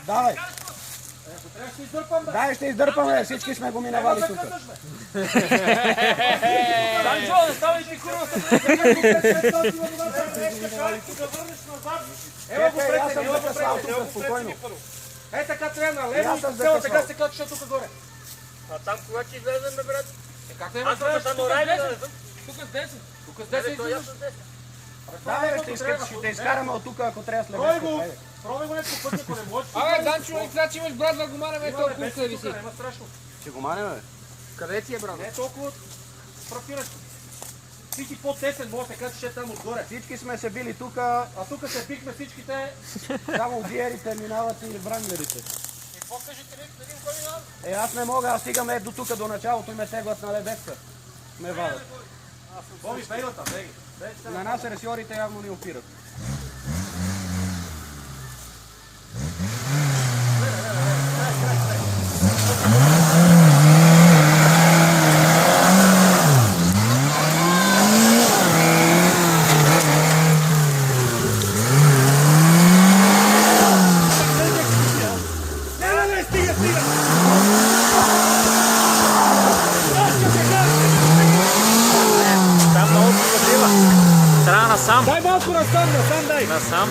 Давай. Дай, ще издърпаме, всички сме го минавали тук. Данчо, не ставай ти курва се. Ево го прете, спокойно. Е така трябва на лево и цяло така се качва тук горе. А там кога ще излезем, бе, брат? Как няма да Аз само рай да влезем. тук с 10. Тук с 10 излизаш. Давай, ще те изкараме от тук, ако трябва след Пробай го. Пробай го не по пътя, ако не можеш. Абе, Данчо, значи имаш брат да го манеме толкова се виси. Няма страшно. Ще го манем, бе. Къде ти е, брат? Не е толкова фрапиращо. Ти си по-тесен, може да се качиш там отгоре. Всички сме се били тук, А тук се пихме всичките. само виерите минават и вранглерите. И какво кажете ли, да видим кой минава? Аз не мога, аз стигам до тук, до началото и ме теглят на ледеца. Ме вадат. Боби, бейлата, беги. На нас ресьорите явно ни опират. Там много прилива. Трябва насам. Дай малко насам, дай. Насам.